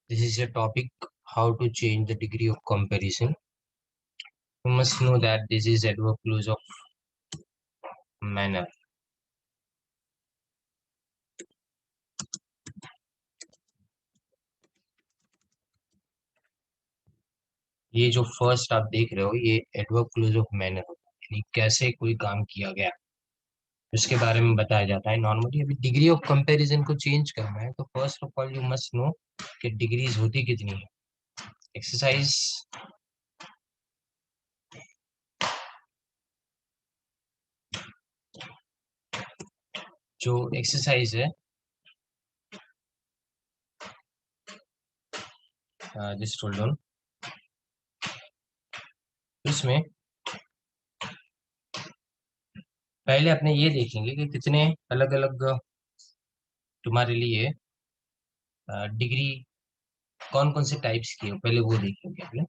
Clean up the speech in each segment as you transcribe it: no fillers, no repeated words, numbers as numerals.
This is a topic how to change the degree of comparison. You must know that this is adverb clause of manner. ये जो first आप देख रहे हो ये adverb close of manner होता है, यानी कैसे कोई काम किया गया उसके बारे में बताया जाता है। नॉर्मली अभी डिग्री ऑफ कंपैरिजन को चेंज करना है तो first of all you must know कि डिग्रीज होती कितनी है। एक्सरसाइज जो एक्सरसाइज है जस्ट होल्ड ऑन, उसमें पहले अपने ये देखेंगे कि कितने अलग अलग तुम्हारे लिए डिग्री कौन कौन से टाइप्स की है, पहले वो देखेंगे अपने।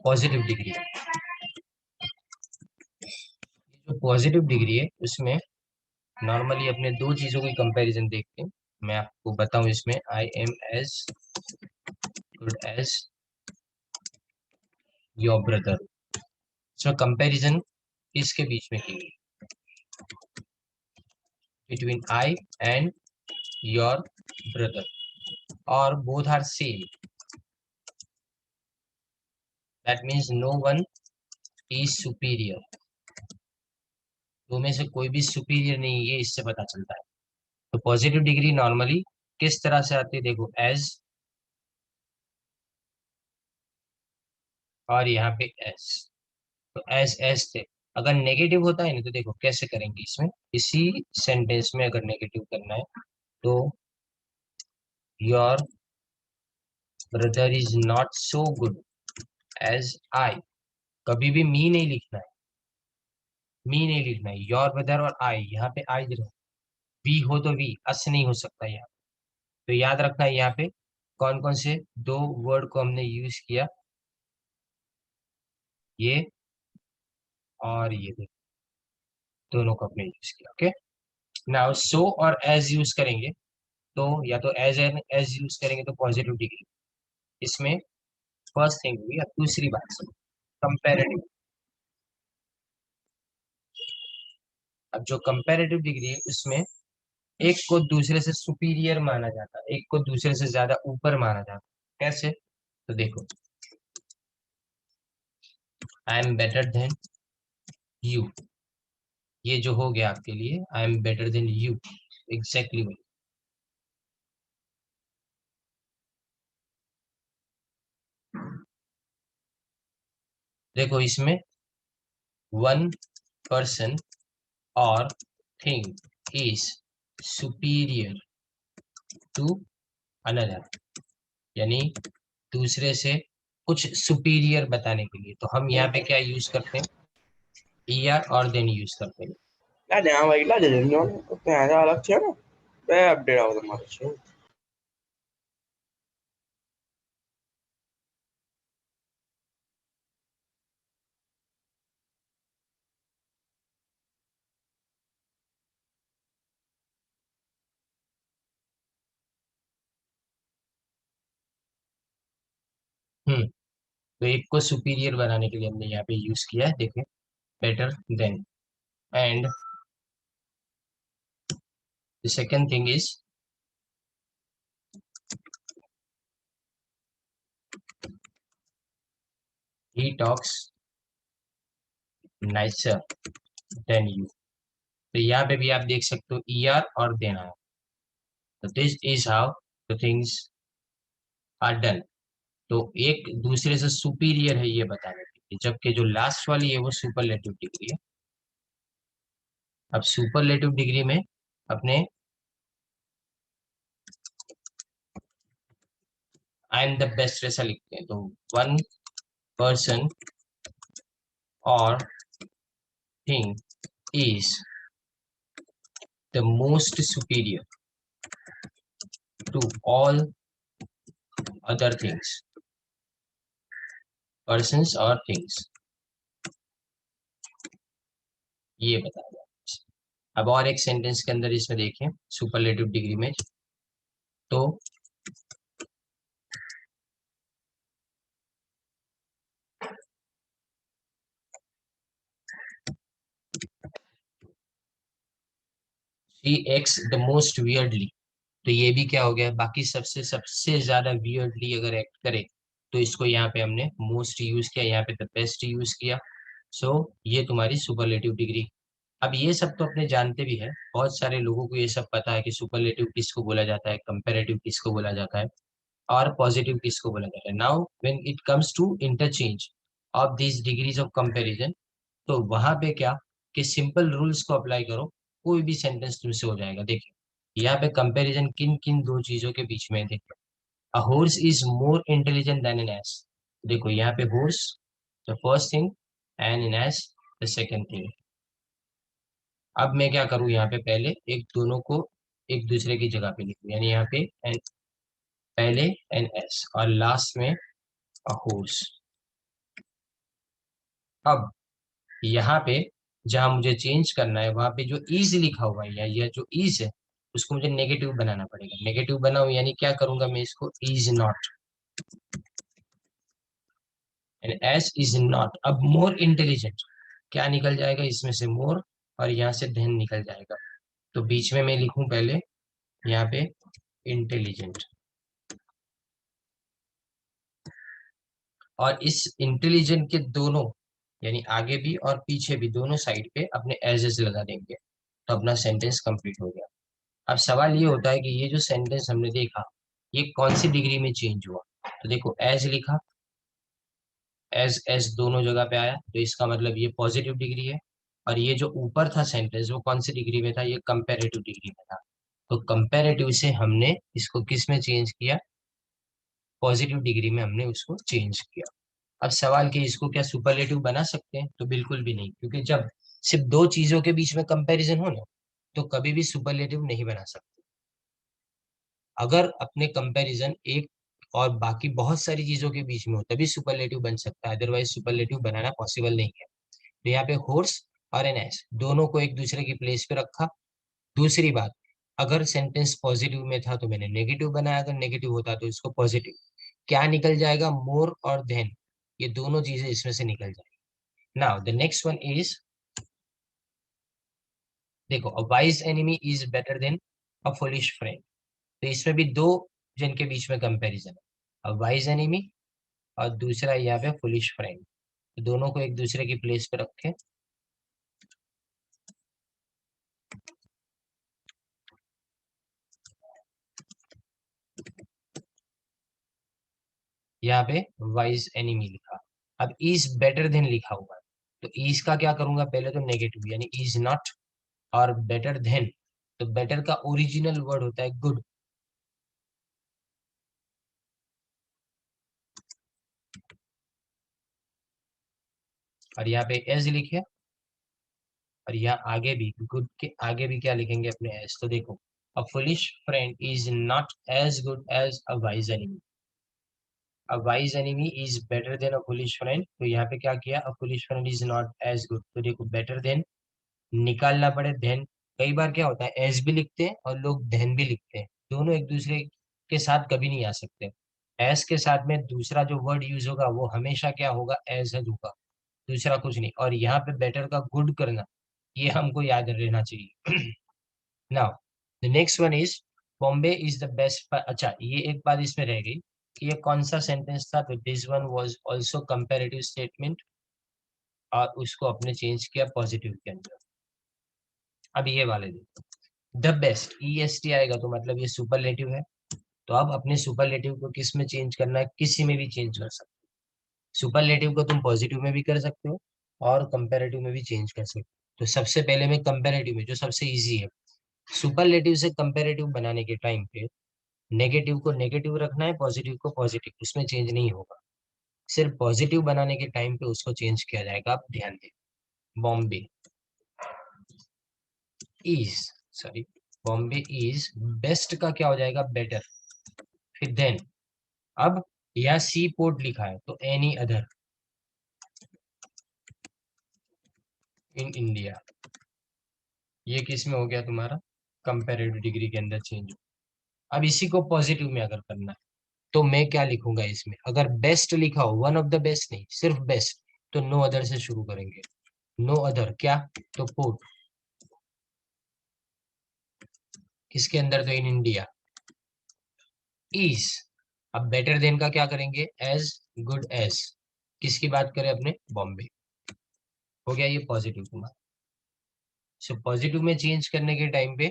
पॉजिटिव डिग्री, जो पॉजिटिव डिग्री है उसमें नॉर्मली अपने दो चीजों की कंपैरिजन देखते हैं। मैं आपको बताऊं, इसमें I am as good as your brother, इसमें कंपैरिजन किसके बीच में की between I and your brother, और both are same, that means no one is superior. दो में से कोई भी सुपीरियर नहीं है, ये इससे पता चलता है। तो पॉजिटिव डिग्री नॉर्मली किस तरह से आती है, देखो एज और यहाँ पे एस, तो एस एस थे। अगर नेगेटिव होता है ना तो देखो कैसे करेंगे, इसमें इसी सेंटेंस में अगर नेगेटिव करना है तो your brother is not so good as I, कभी भी मी नहीं लिखना है, मी नहीं लिखना है, योर ब्रदर और आई, यहाँ पे आई रहो, वी हो तो वी, अस नहीं हो सकता यहाँ। तो याद रखना है यहाँ पे कौन कौन से दो वर्ड को हमने यूज किया, ये और ये देखो, दोनों को हमने यूज किया। ओके, नाउ सो और एज यूज करेंगे तो या तो एज एन एज यूज करेंगे तो पॉजिटिव डिग्री इसमें फर्स्ट थिंग हुई। अब दूसरी बात सुनो, कंपेरेटिव। अब जो कंपेरेटिव डिग्री है उसमें एक को दूसरे से सुपीरियर माना जाता है, एक को दूसरे से ज्यादा ऊपर माना जाता है। कैसे, तो देखो I am better than you, ये जो हो गया आपके लिए I am better than you, exactly वही। देखो इसमें वन पर्सन और thing is superior to another, यानी दूसरे से कुछ सुपीरियर बताने के लिए तो हम यहाँ पे क्या यूज करते हैं, ईआर और देन यूज करते हैं। Ada baik lah jadi non, ada alat siapa? Update awal macam. तो एक को सुपीरियर बनाने के लिए हमने यहाँ पे यूज किया है, देखें better than. And the second thing is he talks nicer than you, तो यहाँ पे भी आप देख सकते हो ईआर और देन आया। तो this is how the things are done. तो एक दूसरे से सुपीरियर है ये बताने के लिए, जबकि जो लास्ट वाली है वो सुपरलेटिव डिग्री है। अब सुपरलेटिव डिग्री में अपने आई एम द बेस्ट ऐसा लिखते हैं, तो वन पर्सन और thing is the most superior to all other things, persons or things, ये बताया। अब और एक सेंटेंस के अंदर इसमें देखें सुपरलेटिव डिग्री में, तो she x the most weirdly, तो ये भी क्या हो गया, बाकी सबसे सबसे ज्यादा वियर्डली अगर एक्ट करे तो इसको यहाँ पे हमने मोस्ट यूज किया, यहाँ पे द बेस्ट यूज किया। सो ये तुम्हारी सुपरलेटिव डिग्री। अब ये सब तो अपने जानते भी है, बहुत सारे लोगों को ये सब पता है कि सुपरलेटिव किसको बोला जाता है, कंपैरेटिव किसको बोला जाता है, और पॉजिटिव किसको बोला जाता है। Now when it comes to interchange of these degrees of comparison, तो वहां पे क्या, कि सिंपल रूल्स को अप्लाई करो, कोई भी सेंटेंस तुमसे हो जाएगा। देखिए यहाँ पे कंपैरिजन किन किन दो चीजों के बीच में है, देखो, a horse is more intelligent than an ass. देखो यहाँ पे horse the first thing and an ass the second thing. अब मैं क्या करूँ, यहाँ पे पहले एक दोनों को एक दूसरे की जगह पे लिखूं, यानी यहाँ पे एन, पहले एन एस और लास्ट में अ हॉर्स। अब यहाँ पे जहां मुझे चेंज करना है वहां पे जो इज लिखा हुआ है, या यह जो इज है उसको मुझे नेगेटिव बनाना पड़ेगा। नेगेटिव बनाऊं यानी क्या करूंगा मैं, इसको is not, and S is not. अब मोर इंटेलिजेंट क्या निकल जाएगा इसमें से, मोर, और यहाँ से धन निकल जाएगा। तो बीच में मैं लिखूं पहले यहाँ पे इंटेलिजेंट, और इस इंटेलिजेंट के दोनों यानी आगे भी और पीछे भी दोनों साइड पे अपने एजेस लगा देंगे, तो अपना सेंटेंस कंप्लीट हो गया। अब सवाल ये होता है कि ये जो सेंटेंस हमने देखा ये कौन सी डिग्री में चेंज हुआ। तो देखो एज लिखा, एज एज दोनों जगह पे आया, तो इसका मतलब ये पॉजिटिव डिग्री है। और ये जो ऊपर था सेंटेंस वो कौन सी डिग्री में था, ये कंपेरेटिव डिग्री में था। तो कंपेरेटिव से हमने इसको किस में चेंज किया, पॉजिटिव डिग्री में हमने उसको चेंज किया। अब सवाल कि इसको क्या सुपरलेटिव बना सकते हैं, तो बिल्कुल भी नहीं, क्योंकि जब सिर्फ दो चीजों के बीच में कंपैरिजन हो ना, तो कभी भी सुपरलेटिव नहीं बना सकते। अगर अपने कंपैरिजन एक और बाकी बहुत सारी चीजों के बीच में हो तभी सुपरलेटिव बन सकता है, अदरवाइज सुपरलेटिव बनाना पॉसिबल नहीं है। तो यहाँ पे हॉर्स और एन एस दोनों को एक दूसरे की प्लेस पे रखा। दूसरी बात, अगर सेंटेंस पॉजिटिव में था तो मैंने नेगेटिव बनाया, अगर नेगेटिव होता तो इसको पॉजिटिव। क्या निकल जाएगा, मोर और देन, ये दोनों चीजें इसमें से निकल जाएगी। Now the next one is, देखो, a wise enemy is better than a foolish friend. तो इसमें भी दो जन के बीच में कंपैरिजन है, अ वाइज एनिमी और दूसरा यहाँ पे फुलिश फ्रेंड। तो दोनों को एक दूसरे की प्लेस पे रखे। यहाँ पे वाइज एनिमी लिखा। अब इज बेटर देन लिखा हुआ है, तो इज का क्या करूंगा, पहले तो नेगेटिव यानी इज नॉट, और बेटर देन, तो बेटर का ओरिजिनल वर्ड होता है गुड। और यहाँ पे एज लिखे, और यहाँ आगे भी गुड के आगे भी क्या लिखेंगे अपने एज। तो देखो, a foolish friend is not as good as a wise enemy. A wise enemy is better than a foolish friend, तो यहाँ पे क्या किया, a foolish friend is not as good. तो देखो बेटर देन निकालना पड़े देन। कई बार क्या होता है एज भी लिखते हैं और लोग देन भी लिखते हैं, दोनों एक दूसरे के साथ कभी नहीं आ सकते। एज के साथ में दूसरा जो वर्ड यूज होगा वो हमेशा क्या होगा, एज होगा, दूसरा कुछ नहीं। और यहाँ पे बेटर का गुड करना, ये हमको याद रहना चाहिए। Now the next one is, Bombay is the best. अच्छा, ये एक बात इसमें रह गई कि ये कौन सा सेंटेंस था, तो this one was also comparative statement, और उसको अपने चेंज किया पॉजिटिव के अंदर। अब ये वाले देखो, the best E S T आएगा तो मतलब ये सुपरलेटिव है। तो अब अपने सुपरलेटिव को किस में चेंज करना है, किसी में भी चेंज कर सकते हो। सुपरलेटिव को तुम पॉजिटिव में भी कर सकते हो और कंपैरेटिव में भी चेंज कर सकते हो। तो सबसे पहले मैं कंपैरेटिव में, जो सबसे इजी है, सुपरलेटिव से कंपैरेटिव बनाने के टाइम पे नेगेटिव को नेगेटिव रखना है, पॉजिटिव को पॉजिटिव, उसमें चेंज नहीं होगा। सिर्फ पॉजिटिव बनाने के टाइम पे उसको चेंज किया जाएगा, आप ध्यान दें। Bombay is, sorry, Bombay is best का क्या हो जाएगा, बेटर। फिर देन, अब यह सी पोर्ट लिखा है तो एनी अदर इन इंडिया, ये किस में हो गया तुम्हारा, कंपेरेटिव डिग्री के अंदर चेंज। अब इसी को पॉजिटिव में अगर करना है तो मैं क्या लिखूंगा इसमें, अगर बेस्ट लिखा हो, वन ऑफ द बेस्ट नहीं, सिर्फ बेस्ट, तो नो अदर से शुरू करेंगे। नो अदर क्या, तो पुट किसके अंदर, तो इन इंडिया इज। अब बेटर देन का क्या करेंगे, एज गुड एज, किसकी बात करें, अपने बॉम्बे। हो गया ये पॉजिटिव तुम्हारा। सो पॉजिटिव में चेंज करने के टाइम पे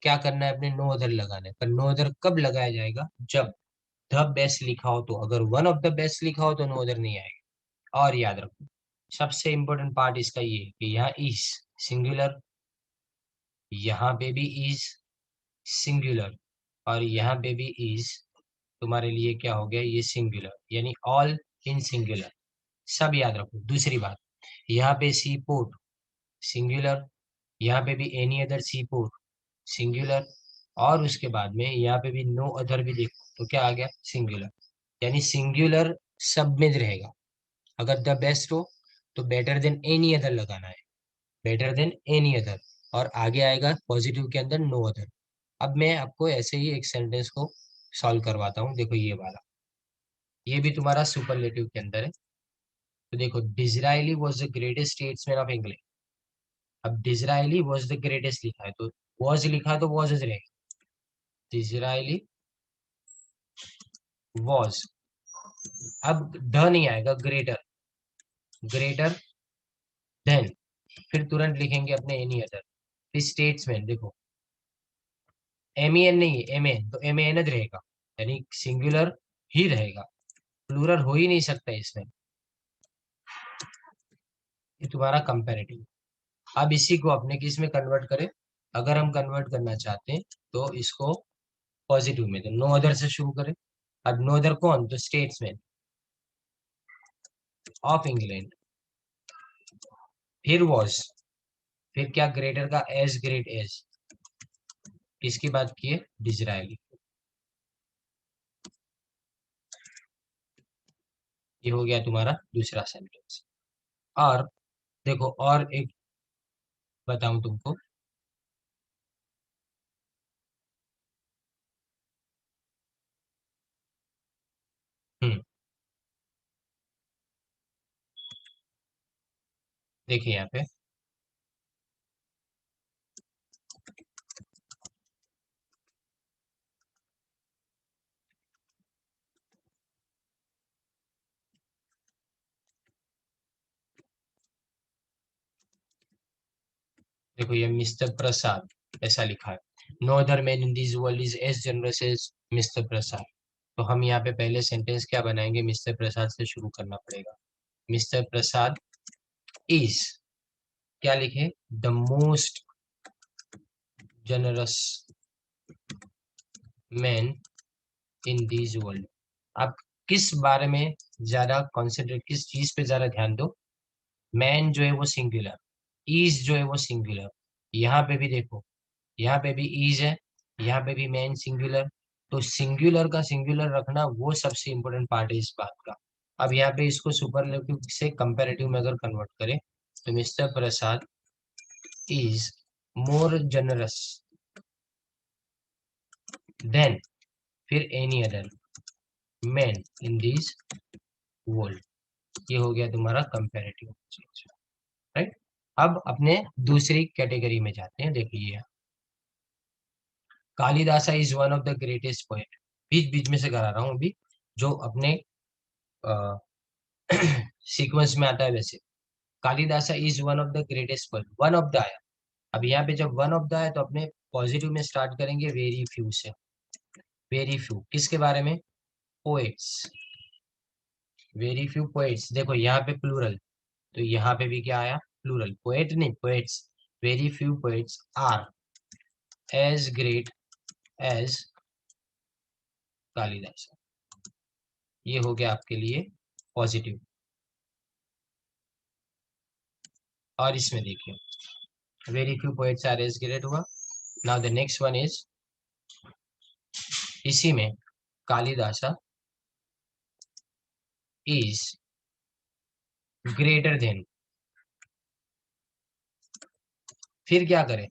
क्या करना है, अपने नो अदर लगाना है। पर नो अदर कब लगाया जाएगा, जब द बेस्ट लिखा हो, तो अगर वन ऑफ द बेस्ट लिखा हो तो नो अदर नहीं आएगा। और याद रखो सबसे इंपॉर्टेंट पार्ट इसका ये है कि यहाँ इज सिंगुलर, यहाँ पे भी इज सिंगुलर, और यहाँ पे भी इज तुम्हारे लिए क्या हो गया, ये सिंगुलर, यानी ऑल इन सिंगुलर। सब याद रखो। दूसरी बात, यहाँ पे सी पोर्ट सिंगुलर, यहाँ पे भी एनी अदर सी पोर्ट सिंगुलर, और उसके बाद में यहाँ पे भी नो अदर भी देखो तो क्या आ गया, सिंगुलर। यानी सिंगुलर सब में रहेगा। अगर द बेस्ट हो तो बेटर देन एनी अदर लगाना है, बेटर देन एनी अदर, और आगे आएगा पॉजिटिव के अंदर नो अदर। अब मैं आपको ऐसे ही एक सेंटेंस को सॉल्व करवाता हूँ, देखो ये वाला, ये भी तुम्हारा सुपरलेटिव के अंदर है। तो देखो, Disraeli was the greatest statesman of England. अब डिजराइली वॉज द ग्रेटेस्ट लिखा है, तो वॉज लिखा है तो वॉज रहेगा। डिजराइली वॉज, अब द नहीं आएगा, ग्रेटर, ग्रेटर देन, फिर तुरंत लिखेंगे अपने एनी अदर। फिर स्टेट्समैन, देखो एम एन नहीं है, एम एन, तो एम एन रहेगा, यानी सिंगुलर ही रहेगा, प्लूरल हो ही नहीं सकता इसमें। ये तुम्हारा कंपैरेटिव। अब इसी को अपने किस में कन्वर्ट करें, अगर हम कन्वर्ट करना चाहते हैं तो इसको पॉजिटिव में, तो नो अदर से शुरू करें। अब नो अदर कौन, तो स्टेट्समैन ऑफ इंग्लैंड, फिर वॉज, फिर क्या, ग्रेटर का एज ग्रेट एज, किसकी बात की है, डिजरायली। ये हो गया तुम्हारा दूसरा सेंटेंस। और देखो और एक बताऊं तुमको, हम्म, देखिए यहाँ पे, देखो ये मिस्टर प्रसाद ऐसा लिखा है, no other man in this world is as generous as Mister Prasad. तो हम यहाँ पे पहले सेंटेंस क्या बनाएंगे, मिस्टर प्रसाद से शुरू करना पड़ेगा। मिस्टर प्रसाद इज, क्या लिखे, the most generous man in this world. आप किस बारे में ज्यादा कॉन्सेंट्रेट, किस चीज पे ज्यादा ध्यान दो, मैन जो है वो सिंगुलर, इज जो है वो सिंगुलर। यहाँ पे भी देखो, यहाँ पे भी इज है, यहाँ पे भी मैन सिंगुलर। तो सिंगुलर का सिंगुलर रखना वो सबसे इंपॉर्टेंट पार्ट है इस बात का। अब यहाँ पे इसको सुपरलेटिव से कंपैरेटिव में अगर कन्वर्ट करें, तो Mister Prasad is more generous than, फिर any other man in this world. ये हो गया तुम्हारा कंपैरेटिव चेंज, राइट। अब अपने दूसरी कैटेगरी में जाते हैं, देखिए Kalidasa is one of the greatest poet, बीच बीच में से करा रहा हूँ अभी, जो अपने सीक्वेंस में आता है वैसे। Kalidasa is one of the greatest poet, one of the आया। अब यहाँ पे जब वन ऑफ द आया तो अपने पॉजिटिव में स्टार्ट करेंगे वेरी फ्यू से। वेरी फ्यू किसके बारे में, पोएट्स, वेरी फ्यू पोएट्स। देखो यहाँ पे प्लूरल, तो यहाँ पे भी क्या आया, प्लूरल, पोएट नहीं, poets. Very few poets are as great as Kalidas. ये हो गया आपके लिए पॉजिटिव। और इसमें देखिए very few poets are as great हुआ। Now the next one is, इसी में कालिदासा इज ग्रेटर देन, फिर क्या करें,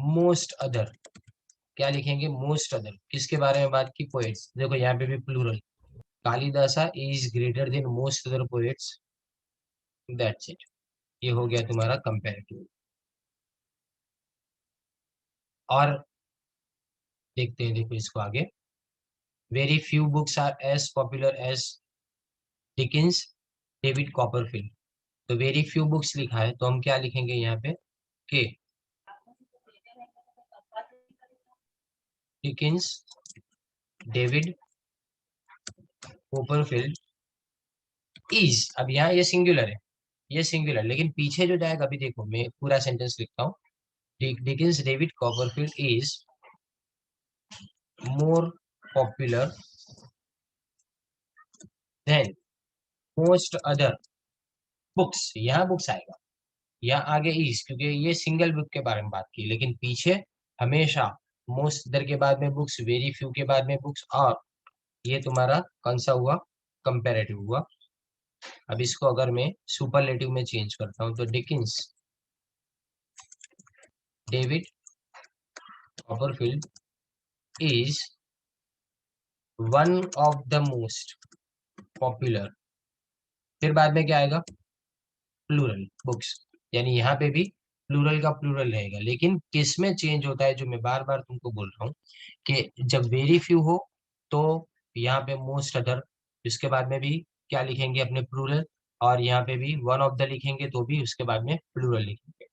मोस्ट अदर, क्या लिखेंगे, मोस्ट अदर, किसके बारे में बात की, पोएट्स। देखो यहाँ पे भी plural, Kalidasa is greater than most other poets, that's it. ये हो गया तुम्हारा कंपैरेटिव। और देखते हैं, देखो इसको आगे, very few books are as popular as Dickens, David Copperfield. तो वेरी फ्यू बुक्स लिखा है, तो हम क्या लिखेंगे यहाँ पे कि डिकिंस, डेविड कॉपरफील्ड इज, अब यहाँ ये सिंगुलर है, ये सिंगुलर, लेकिन पीछे जो जाएगा, अभी देखो मैं पूरा सेंटेंस लिखता हूँ, Dickens David Copperfield is more popular than most other books, यहाँ बुक्स आएगा, यहाँ आगे इज, क्योंकि ये सिंगल बुक के बारे में बात की, लेकिन पीछे हमेशा मोस्ट अदर के बाद में बुक्स, वेरी फ्यू के बाद में बुक्स, और ये तुम्हारा कौन सा हुआ, कंपेरेटिव हुआ। अब इसको अगर मैं सुपरलेटिव में चेंज करता हूँ, तो Dickens David Copperfield is one of the most popular, फिर बाद में क्या आएगा, प्लूरल बुक्स, यानी यहाँ पे भी प्लूरल का प्लूरल रहेगा, लेकिन किस में चेंज होता है, जो मैं बार बार तुमको बोल रहा हूँ कि जब वेरी फ्यू हो तो यहाँ पे मोस्ट अदर, इसके बाद में भी क्या लिखेंगे अपने प्लूरल, और यहाँ पे भी वन ऑफ द लिखेंगे तो भी उसके बाद में प्लूरल लिखेंगे।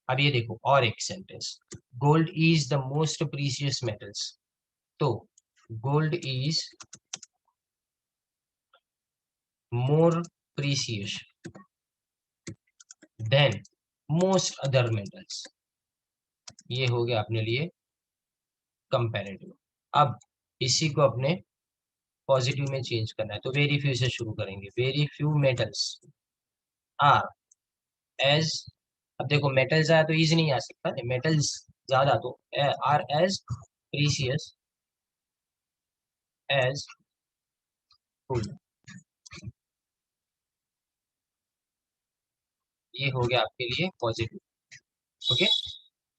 अब ये देखो और एक sentence, gold is the most precious metals, तो gold is more precious than most other metals, ये हो गया अपने लिए कंपैरेटिव। अब इसी को अपने पॉजिटिव में चेंज करना है, तो वेरी फ्यू से शुरू करेंगे, very few metals are as, अब देखो मेटल्स आया तो इज नहीं आ सकता, मेटल्स ज्यादा, तो are as precious as gold, ये हो गया आपके लिए पॉजिटिव। ओके,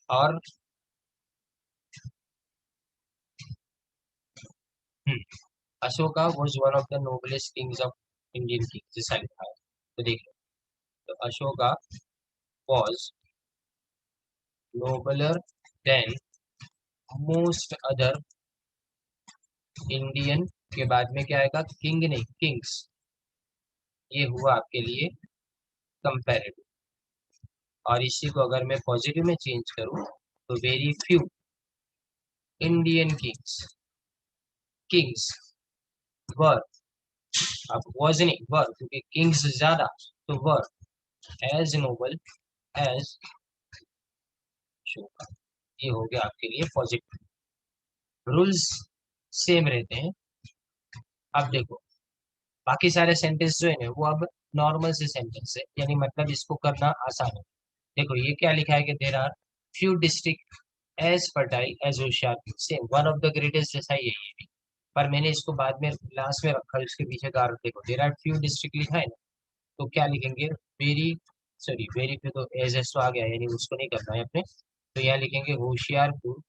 और Ashoka was one of the noblest kings of Indian kings, जैसा लिखा है, तो देखिए, तो Ashoka was nobler than most other Indian, के बाद में क्या आएगा, किंग नहीं किंग्स, ये हुआ आपके लिए कंपैरेटिव। और इसी को अगर मैं पॉजिटिव में चेंज करूं, तो very few Indian kings, kings were, अब वॉज नहीं वर, क्योंकि किंग्स ज्यादा, तो were as noble as Ashoka, ये हो गया आपके लिए पॉजिटिव। रूल्स सेम रहते हैं। अब देखो बाकी सारे सेंटेंस जो है ना, वो अब नॉर्मल से सेंटेंस है, यानी मतलब इसको करना आसान है। देखो ये क्या लिखा है कि there are few district as fertile as Hoshiarpur, same one of the greatest, जैसा ही है ये भी, पर मैंने इसको बाद में लास्ट में रखा है, उसके पीछे कारण देखो, देर आर फ्यू डिस्ट्रिक्ट लिखा है ना, तो क्या लिखेंगे, वेरी, सॉरी वेरी फ्यू तो एज तो आ गया, यानी उसको नहीं करना है अपने, तो यहाँ लिखेंगे Hoshiarpur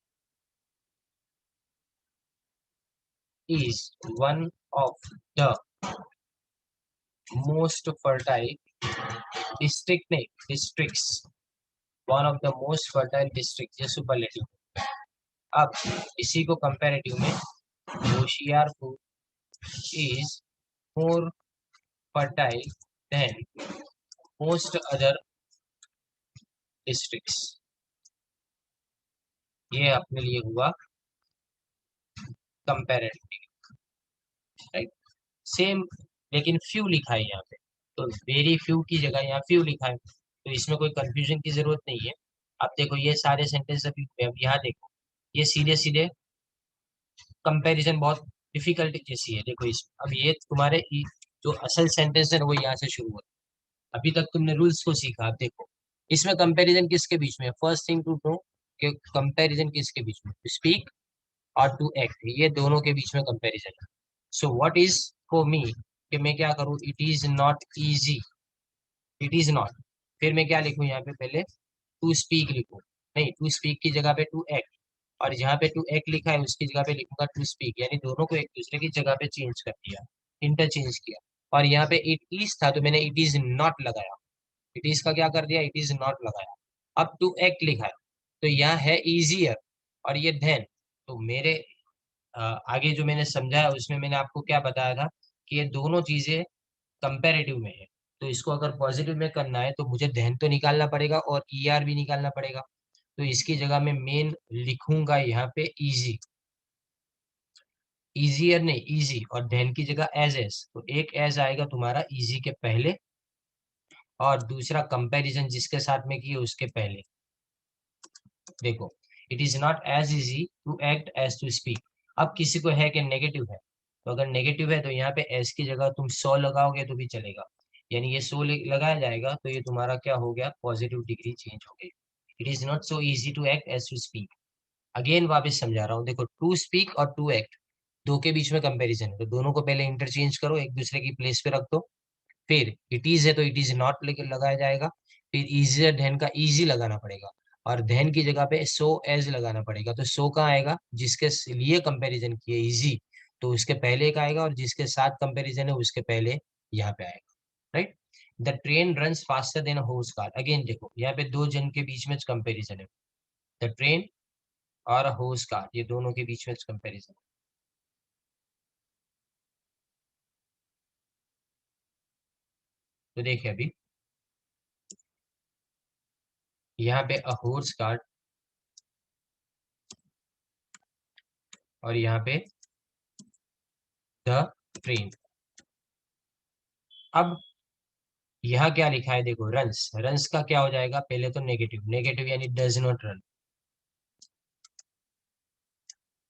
is one of the most fertile district, नहीं districts, one of the most fertile district, ये सुपरलेटिव। अब इसी को कंपैरेटिव में, Hoshiarpur is more fertile than most other districts, ये अपने लिए हुआ कंपैरेटिव, राइट, सेम, लेकिन फ्यू लिखा है यहाँ पे, तो वेरी फ्यू की जगह यहाँ फ्यू लिखा है, तो इसमें कोई कंफ्यूजन की जरूरत नहीं है। अब देखो ये सारे सेंटेंस अभी, अब यहाँ देखो, ये सीधे सीधे कंपैरिजन बहुत डिफिकल्ट जैसी है, देखो इस, अब ये तुम्हारे जो असल सेंटेंस है ना, वो यहाँ से शुरू होता है, अभी तक तुमने रूल्स को सीखा, अब देखो इसमें कंपैरिजन किसके बीच में, फर्स्ट थिंग टू नो कि कंपैरिजन किसके बीच में, स्पीक और टू एक्ट, ये दोनों के बीच में कंपैरिजन है। So what is for me, कि मैं क्या करूँ, it is not easy, it is not, फिर मैं क्या लिखूँ यहाँ पे, पहले टू स्पीक लिखूँ, नहीं टू स्पीक की जगह पे टू एक्ट, और जहाँ पे टू एक्ट लिखा है उसकी जगह पे लिखूंगा टू स्पीक, यानी दोनों को एक दूसरे की जगह पे चेंज कर दिया, इंटरचेंज किया। और यहाँ पे इट इज था तो मैंने इट इज नॉट लगाया, इट इज का क्या कर दिया, इट इज नॉट लगाया। अब टू एक्ट लिखा है तो यहाँ है इजियर और ये देन। तो मेरे आगे जो मैंने समझाया उसमें मैंने आपको क्या बताया था कि ये दोनों चीजें कंपेरेटिव में है। तो इसको अगर पॉजिटिव में करना है तो मुझे देन तो निकालना पड़ेगा और ईआर भी निकालना पड़ेगा। तो इसकी जगह में मेन लिखूंगा यहाँ पे इजी, इजियर नहीं इजी, और देन की जगह एज एस, तो एक एज आएगा तुम्हारा इजी के पहले और दूसरा कंपैरिजन जिसके साथ में किए उसके पहले। देखो, it is not as easy to act as to speak. अब किसी को है कि नेगेटिव है, तो अगर नेगेटिव है तो यहाँ पे एस की जगह तुम 100 लगाओगे तो भी चलेगा, यानी ये 100 लगाया जाएगा तो ये तुम्हारा क्या हो गया, पॉजिटिव डिग्री चेंज हो गई। It is not so easy to act as to speak. Again वापस समझा रहा हूँ, देखो टू स्पीक और टू एक्ट दो के बीच में कंपैरिजन है, तो दोनों को पहले इंटरचेंज करो, एक दूसरे की प्लेस पे रख दो। फिर इट इज है तो इट इज नॉट लगाया जाएगा, फिर इजियर धैन का इजी लगाना पड़ेगा, और धैन की जगह पे सो एज लगाना पड़ेगा। तो सो कहाँ आएगा, जिसके लिए कंपैरिजन किए इजी तो उसके पहले एक आएगा, और जिसके साथ कंपैरिजन है उसके पहले यहाँ पे आएगा, right. The train run faster than horse car, again देखो यहाँ पे दो जन के बीच में कंपेरिजन है, द ट्रेन और हॉर्स कार, ये दोनों के बीच में कंपेरिजन। तो देखिए अभी यहाँ पे अ हॉर्स कार और यहाँ पे द ट्रेन। अब यहाँ क्या लिखा है, देखो रंस, रंस का क्या हो जाएगा, पहले तो नेगेटिव, नेगेटिव यानी डज नॉट रन।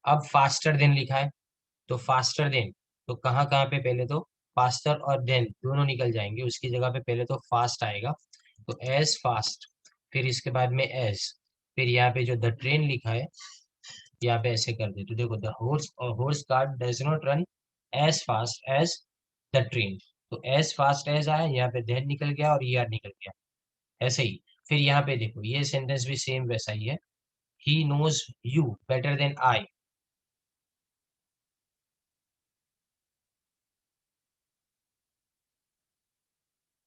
अब फास्टर देन लिखा है, तो फास्टर देन, तो कहाँ कहाँ पे, पहले तो फास्टर और देन दोनों निकल जाएंगे, उसकी जगह पे पहले तो फास्ट आएगा, तो एज फास्ट, फिर इसके बाद में एज, फिर यहाँ पे जो द ट्रेन लिखा है यहाँ पे ऐसे कर दे, तो देखो the horse or horse car does not run as fast as the train, तो एज फास्ट एज आया, यहाँ पे देन निकल गया और ईआर निकल गया, ऐसे ही। फिर यहाँ पे देखो ये सेंटेंस भी सेम वैसा ही है, he knows you better than I.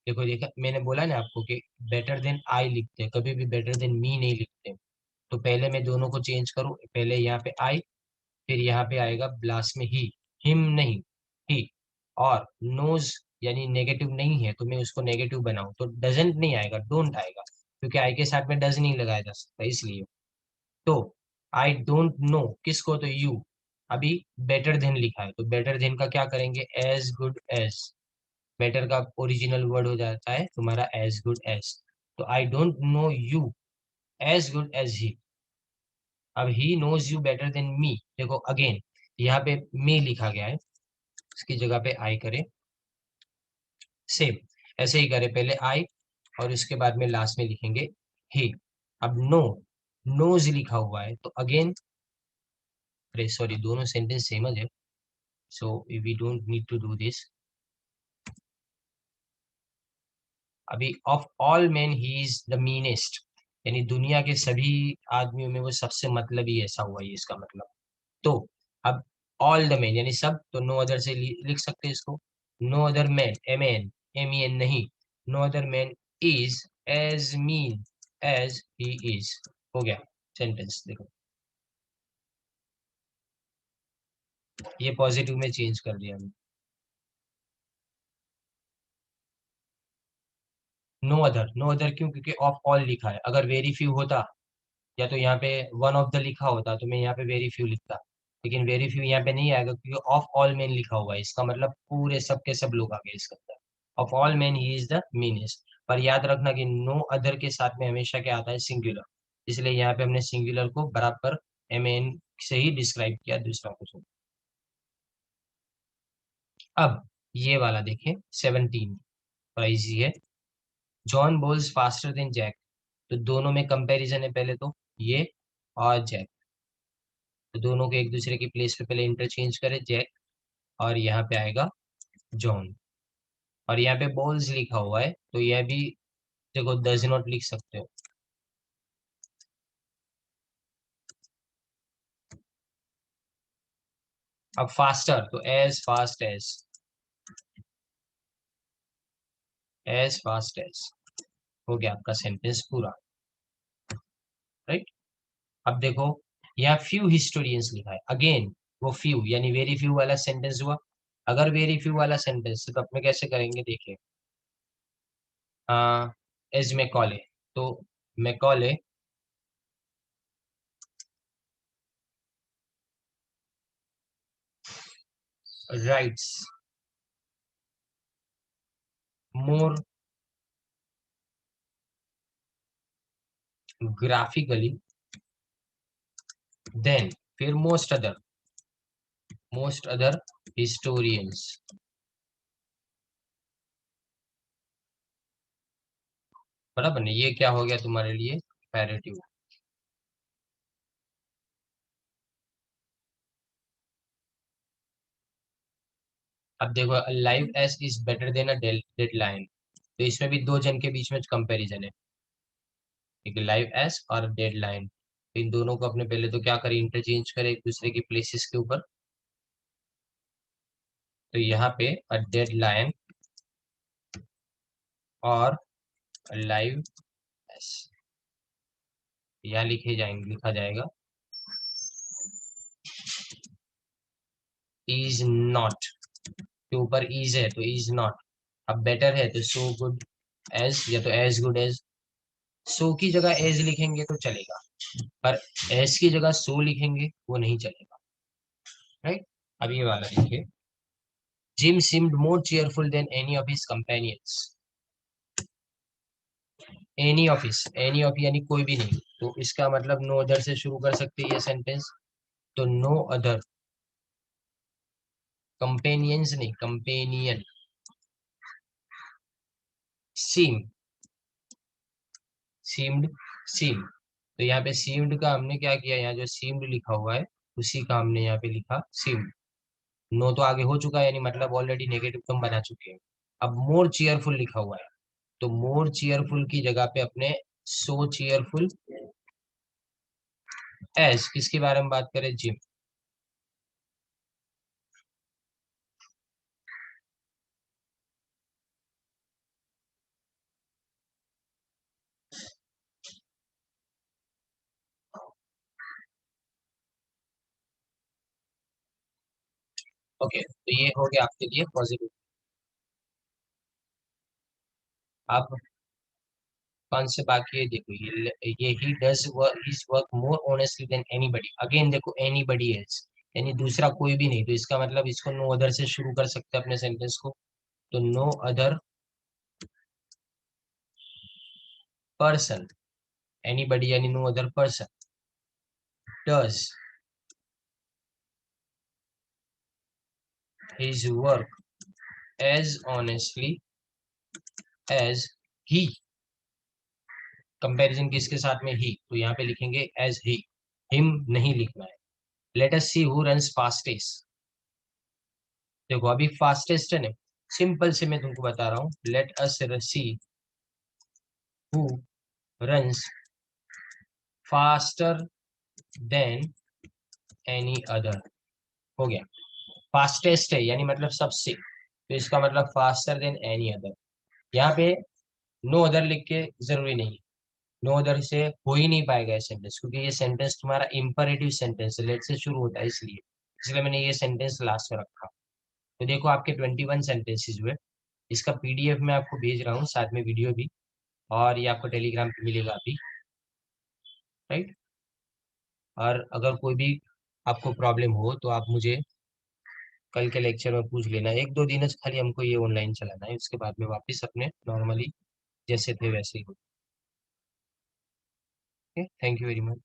देखो देखा, मैंने बोला ना आपको कि बेटर देन आई लिखते हैं, कभी भी बेटर देन मी नहीं लिखते। तो पहले मैं दोनों को चेंज करूँ, पहले यहाँ पे आई, फिर यहाँ पे आएगा लास्ट में ही, हिम नहीं ही, और नोज यानी नेगेटिव नहीं है तो मैं उसको नेगेटिव बनाऊं तो डजेंट नहीं आएगा, डोंट आएगा, क्योंकि आई के साथ में डज नहीं लगाया जा सकता इसलिए। तो आई डोंट नो किसको, तो यू। अभी बेटर देन लिखा है तो बेटर देन का क्या करेंगे, एज गुड एज, बेटर का ओरिजिनल वर्ड हो जाता है तुम्हारा एज गुड एज, तो I don't know you as good as he. अब he knows you better than me, देखो अगेन यहाँ पे मी लिखा गया है, इसकी जगह पे आई करे, सेम ऐसे ही करे, पहले आई और उसके बाद में लास्ट में लिखेंगे ही। अब नो, नोज लिखा हुआ है तो अगेन, अरे सॉरी दोनों सेंटेंस सेम है, so we don't need to do this. अभी of all men he is the meanest, यानी दुनिया के सभी आदमियों में वो सबसे मतलबी ऐसा हुआ ये इसका मतलब। तो अब ऑल द मैन यानी सब, तो नो अदर से लिख सकते हैं इसको, no other man, M N, M E N नहीं, no other man is as mean as he is, हो गया सेंटेंस। देखो ये पॉजिटिव में चेंज कर दिया हमने, नो अदर, नो अदर क्यों, क्योंकि ऑफ ऑल लिखा है, अगर वेरी फ्यू होता या तो यहाँ पे वन ऑफ द लिखा होता तो मैं यहाँ पे वेरी फ्यू लिखता, लेकिन वेरी फ्यू यहाँ पे नहीं आएगा क्योंकि ऑफ ऑल मेन लिखा हुआ है, इसका मतलब पूरे सब के सब लोग आ गए इसके अंदर, of all men he is the meanest. पर याद रखना कि नो अदर के साथ में हमेशा क्या आता है, सिंगुलर, इसलिए यहाँ पे हमने सिंगुलर को बराबर एम एन से ही डिस्क्राइब किया दूसरा कुछ। अब ये वाला देखें 17, थोड़ा इजी है, John bowls faster than Jack, तो दोनों में कंपैरिजन है, पहले तो ये और जैक, तो दोनों को एक दूसरे की प्लेस पे पहले इंटरचेंज करें, जैक और यहाँ पे आएगा जॉन, और यहाँ पे बॉल्स लिखा हुआ है तो यह भी देखो डज नॉट लिख सकते हो, अब फास्टर, तो एज फास्ट एज हो गया आपका सेंटेंस पूरा, राइट। अब देखो यहाँ फ्यू हिस्टोरियंस लिखा है, अगेन वो फ्यू यानी वेरी फ्यू वाला सेंटेंस हुआ। अगर वेरी फ्यू वाला सेंटेंस तो अपने कैसे करेंगे, देखिए एज मैकॉले, तो मैकॉले राइट्स मोर ग्राफिकली देन, फिर मोस्ट अदर हिस्टोरियंस, बराबर नहीं, ये क्या हो गया तुम्हारे लिए, पैरेटिव। अब देखो live S is better than a dead line, तो इसमें भी दो जन के बीच में कंपैरिजन है, एक लाइव एस और डेड लाइन। इन दोनों को अपने पहले तो क्या करें, इंटरचेंज करें एक दूसरे की प्लेसेस के ऊपर। तो यहाँ पे अ डेड लाइन और लाइव एस, यहाँ लिखा जाएगा इज नॉट, के ऊपर इज है तो इज नॉट। अब बेटर है तो सो गुड एज, या तो एज गुड एज। सो की जगह एज लिखेंगे तो चलेगा, पर एज की जगह सो लिखेंगे वो नहीं चलेगा, राइट। अब ये वाला देखिए, gym seemed more cheerful than any of his companions। Any of यानी कोई भी नहीं, तो इसका मतलब नो अदर से शुरू कर सकते हैं ये सेंटेंस। तो नो अदर कंपेनियंस नहीं, कंपेनियन सीम, सीम्ड सीम। तो यहाँ पे सीम्ड का हमने क्या किया, यहाँ जो सीम्ड लिखा हुआ है उसी का हमने यहाँ पे लिखा सीम्ड। नो तो आगे हो चुका है, यानी मतलब ऑलरेडी नेगेटिव तो हम बना चुके हैं। अब मोर चीयरफुल लिखा हुआ है, तो मोर चीयरफुल की जगह पे अपने सो चीयरफुल एज, किसके बारे में बात करें, जिम। ओके, तो ये हो गया आपके लिए पॉजिटिव। आप कौन से बाकी है, देखो ये he does his work more honestly than anybody, again देखो एनीबडी एल्स, यानी दूसरा कोई भी नहीं, तो इसका मतलब इसको नो अदर से शुरू कर सकते हैं अपने सेंटेंस को। तो नो अदर पर्सन, एनीबडी यानी no other person does his work as honestly as he, comparison किसके साथ में, ही, तो यहाँ पे लिखेंगे एज ही, हिम नहीं लिखना है। Let us see who runs fastest, देखो अभी फास्टेस्ट है ना, सिंपल से मैं तुमको बता रहा हूँ, let us see who runs faster than any other, हो गया। फास्टेस्ट है यानी मतलब सबसे, तो इसका मतलब फास्टर देन एनी अदर। यहाँ पे नो अदर लिख के जरूरी नहीं, नो अदर से हो ही नहीं पाएगा ये सेंटेंस, क्योंकि ये सेंटेंस तुम्हारा इंपरेटिव सेंटेंस है, लेट से शुरू होता है, इसलिए इसलिए मैंने ये सेंटेंस लास्ट में रखा। तो देखो आपके 21 सेंटेंसेस हुए, इसका पीडीएफ मैं आपको भेज रहा हूँ, साथ में वीडियो भी, और ये आपको टेलीग्राम पे मिलेगा अभी, राइट। और अगर कोई भी आपको प्रॉब्लम हो तो आप मुझे कल के लेक्चर में पूछ लेना, एक दो दिन खाली हमको ये ऑनलाइन चलाना है, उसके बाद में वापस अपने नॉर्मली जैसे थे वैसे ही हो। Thank you very much.